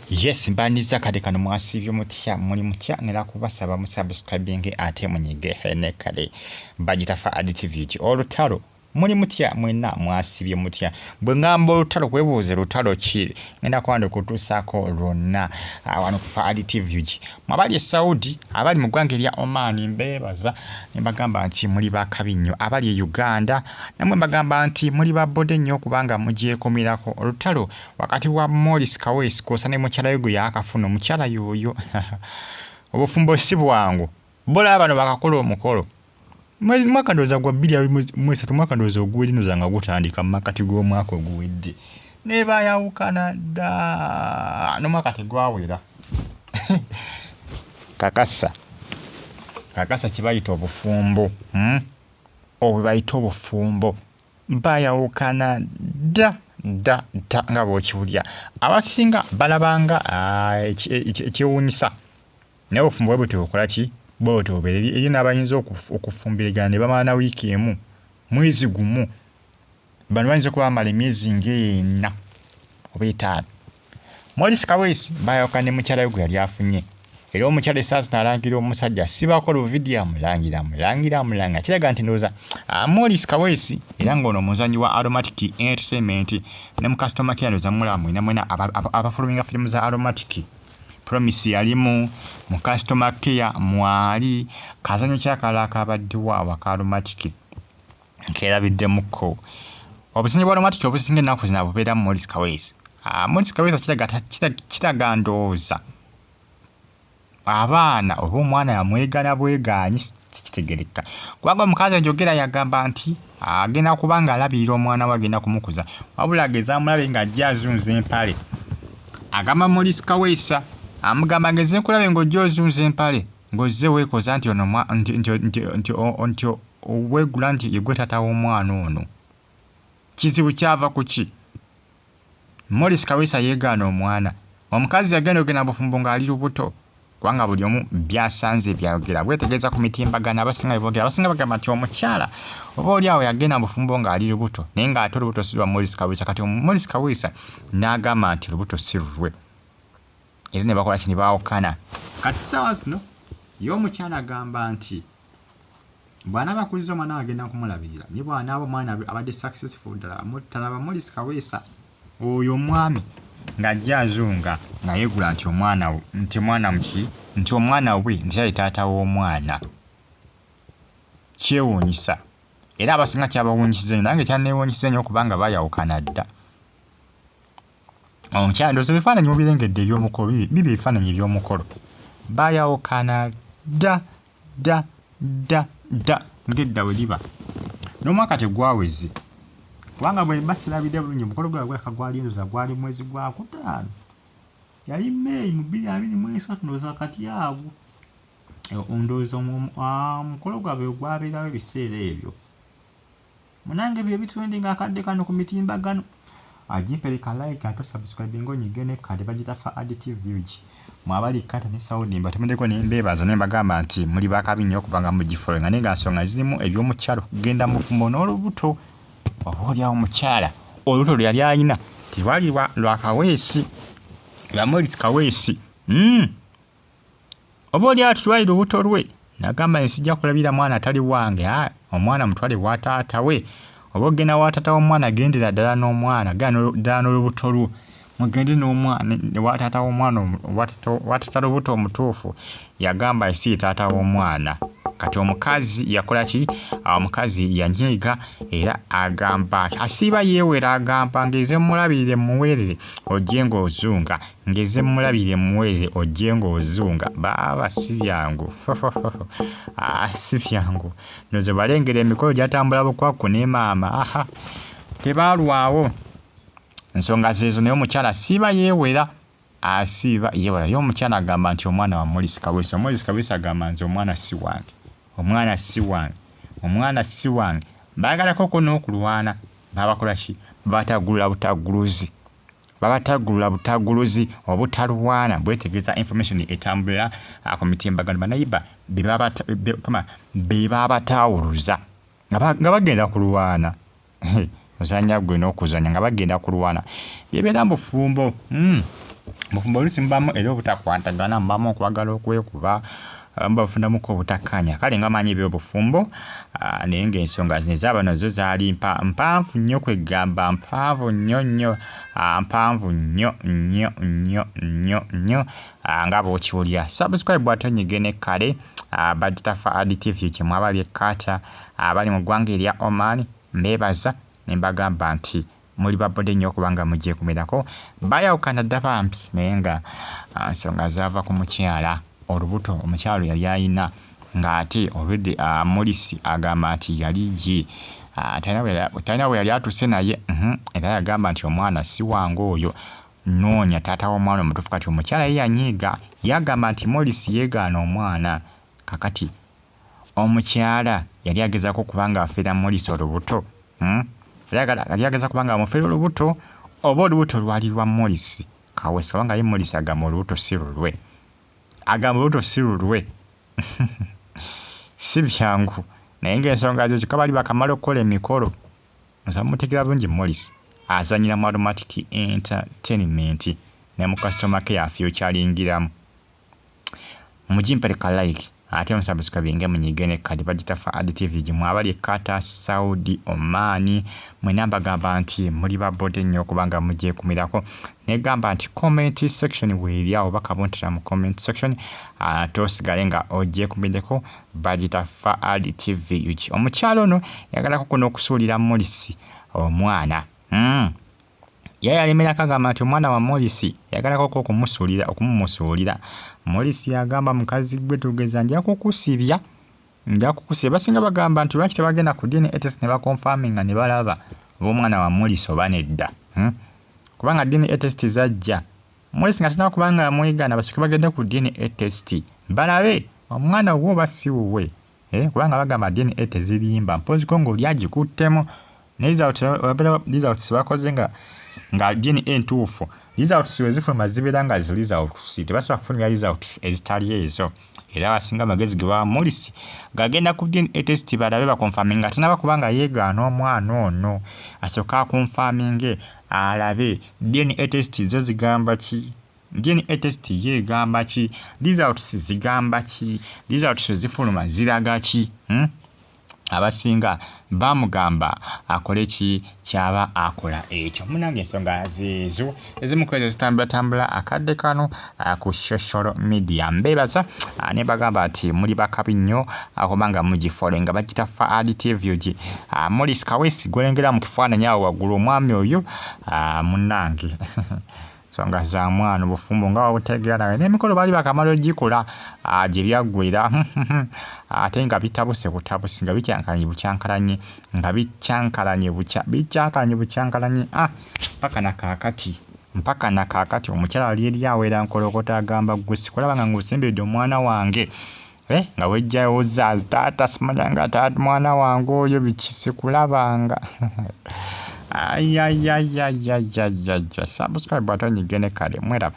Yes, mbaniza kade kano mwasibye mutya muli mutya ngera kubasaba musubscribing ate munyige hene kale bagita fa additive olutalo muli mutya mwena mwasibye mutya bwe ngamba olutalo kwebuuze lutalo ki ngenda kwande kutusako lonna wano fa additive mabali Saudi abali mu ggwanga lya Oman mbebaza mbagamba nti muli bakabinyo abali Uganda namwe mbagamba nti muli babode nnyo kubanga mugyekomirako olutalo wakati wa Morris Kawesi kosane mukyala yugo yakafuna mukyala yoyo obufumbo si bwangu bola bano bakakola omukolo mwaka ndoza gwa 2023 mwaka ndoza ogwedino zanga gutandika makati go mwaka ogwedde ne bayawukana da no mwaka tegwawera kakasa kibayita obufumbo obubayita obufumbo bayawukana da nga bokiwulya abasinga balabanga ekiwunyisa naye obufumbo bwe tukola ki boto beri n'abayinza okufumbirigana ne bamala na wiiki emu mwezi gumu bano bayinza kuba bamala emyezi ng'ena oba etaano. Morris Kawesi bayawukana ne mukyala we yali afunye era omukyala esaazi n'alangira omusajja sibakola ovidiyo amulangira kiraga nti ndowooza Morris Kawesi era ng'ono omuzannyi wa Aromatic Entertainment ne mu customer care ndowooza mwena abafuluminga firimu za Aromatic Promise yalimu mu customer care mwali kazanyo kyakala akabaddewo awaka Aromatic kerabiddemuko obuzannyi bwa Aromatic obusinga ennaku zino bubeera Morris Kawesi. Morris Kawesi kiraga ndowooza abaana oba omwana yamwegana bweganyi kitegereka kubanga omukazi njogera yagamba nti agenda kubanga alabirira omwana we agenda kumukuza wabula ageza amulabe nga ajja azunza empale agamba Morris Kawesi amugamba ngeze nkulabe ng'ojja ozunza empale ng'ozze weekoza nti ono nti weegula nti yegwe taata w'omwana ono kizibu kyava ku ki? Morris Kawesi yeegaana omwana omukazi yagenda ogenda bufumbo ng'ali lubuto kubanga buli omu byasanze byayogera bwetegeeza ku mitimbagano abasinga bagamba nti omukyala oba oli awo yagenda bufumbo ng'ali lubuto naye ng'ate olubuto si lwa Morris Kawesi kati Morris Kawesi n'agamba nti lubuto si lulwe era ne bakola ki ne baawukana kati ssaawa zino ye omukyala agamba nti bw'anaaba akuliza omwana we agenda kumulabirira ne bw'anaaba omwana abadde successful ddala talaba Morris Kawesi oyo omwami ng'ajja azunga ng'ayegula nti omwana we nti yali taata w'omwana kyewuunyisa era abasinga kyabawuunyisiza nnyo nange kyanneewuunyisiza nnyo kubanga bayawukana dda. Omukyala ndowooza ebifaananyi mubirengedde eby'omukolo bibi ebifaananyi eby'omukolo bayawukana dda ng'edda bwe liba n'omwaka tegwaweze kubanga bwe basirabidde bulungi omukolo gwabwe gwali ndowooza gwali mwezi gwa kutaano yali May mu 2023 ndowooza kati awo ndowooza omukolo gwabwe gwabeerawo ebiseera ebyo munange bye bitwendinga akadde kano ku mitimbagano ajimpeleka like ato subscribe ngonyige ne kade bagita fa additive views mwabali kata ne Saudi mbatemedeko ne mbebaza ne mbagamba nti muli bakabinyo kubanga mugifolenga ne gasonga zirimu ebyomukyalo genda mufumbo n'olubuto oboolya omukyala olubuto lyali alina tiwali lwa Kawesi lwa Morris Kawesi oboolya tiwali lubuto lwe nagamba nsijja kulabira mwana atali wange omwana mutwale wa taata we oba ogenda wa taata w'omwana gendera ddala n'omwana ddala n'olubuto lwo mugende n'omwana wa taata w'omwana wa taata lubuto omutuufu yagamba esi taata w'omwana kati omukazi yakola ki omukazi yanyiiga era agamba asiiba yeewera agamba ngeze mulabirire muweerere ojje ng'ozunga ngeze mulabirire muweerere ojje ng'ozunga baba si byangu si byangu noze balengera emikolo gyatambula bukwaku ne maama tebaalwawo ensonga zeezo naye omukyala asiiba yeewera ye omukyala agamba nti omwana wa Morris Kawesi agamba nti omwana si wange baagalako ko n'okulwana babakola ki babatagulula butaguluzi obutalwana bwetegeeza information etambulira ku mitimbagano banayiba be babatawuluza nga bagenda kulwana ozanya gwe n'okuzanya nga bagenda kulwana yebeera mbufumbo Mufumbo oluusi mubamu era obutakwatagana, mubamu okwagala okwekuba, mubafunamuko obutakkaanya. Kale nga manyi ebyobufumbo naye ng'ensonga zino ez'abano zo zaali mpanvu nnyo kwegamba, mpanvu nnyo nga bw'okiwulira. Subscribe ate onyige kale bagitafa ADTV kye mwabali ekkata abali mu ggwanga erya Oman, mbeebaza ne mbagamba nti muli babode nnyo okubanga mugyekumirako. Bayawukana dda bambi naye nga nsonga zaava ku mukyala olubuto omukyalo yali ayina ng'ate obedde Morris agamba nti yali ye talina bwe yali atuse naye era yagamba nti omwana si wange oyo, noonya taata w'omwana omutuufu. Kati omukyala ye yanyiiga, yagamba nti Morris yeegaana omwana. Kakati omukyala yali agezaako kubanga afeera Morris olubuto, yali ageza kubanga amufeera olubuto oba olubuto lwali lwa Morris Kaweesa, kubanga ye Morris agamba olubuto si lulwe, si byangu naye ng'ensonga zo kyokka bali bakamala okukola emikolo. Nsa mutegeera bulungi Morris azanyira mu Automatic Entertainment ne mu customer care featuringiramu. Mugimpeleka like ate musubscribe munyige kati bagitafa ADTV gye mwabali ekkata Saudi Oman. Mwena mbagamba nti muli babode nnyo okubanga mugyekumirako. Negamba nti comment section weeri awo bakabuntira mu comment section tosigale nga ogyekumireko bagitafa ADTV. Omukyalo ono yagalako kuno okusuulira Morris omwana. Yeye alimerako agamba nti omwana wa Morris yagalako okumumusuulira. Morris yagamba mukazi gwe tugeza nja kukusibya. Basinga bagamba nti lwaki tebagenda ku DNA test ne bakonfaminga ne balaba b'omwana wa Morris oba nedda. Kubanga DNA test zajja Morris nga tena kubanga amwigana basooke bagende ku DNA test balabe omwana wo oba si wuwe. Kubanga bagamba DNA tezirimba mpoziko ng'oli agikuttemu result sibakoze nga DNA entuufu. Result siwe zifuluma zibeera nga zo result tebasobola kufunira result ezitali ezo. Era abasinga amagezi ge bawa Morris gagenda ku DNA test balabe bakonfaminga tanaba kubanga yeegaana omwana ono, asooka akonfaminge alabe DNA test zo zigamba ki, DNA test yeegamba ki, results zigamba ki, results zifuluma ziraga ki. Abasinga bamugamba akole ki kyaba akola ekyo. Munange ensonga zeezo ezimu ku ezo zitambula akadde kano ku social media. Mbeebaza ne bagamba nti muli bakabi nnyo kubanga mugifolo nga bagitafa ADTV. Morris Kaweesi gwolengera mu kifaananyi awo waggulu omwami oyo munnange nsonga za mwana obufumbo nga wabutegeera nawe n'emikolo baali bakamala ogikola gye byaggwera ate nga bitabuse butabusi nga bicyankalanye bucyankalanye mpaka na kaakati omukyala wali eri aweera nkolokota agamba gwe sikulaba nga ng'osembedde omwana wange nga wejjayo ozaazi taata simanya nga taata mwana wange oyo bikisikulabanga. Subscribe ate onyige kale mweraba.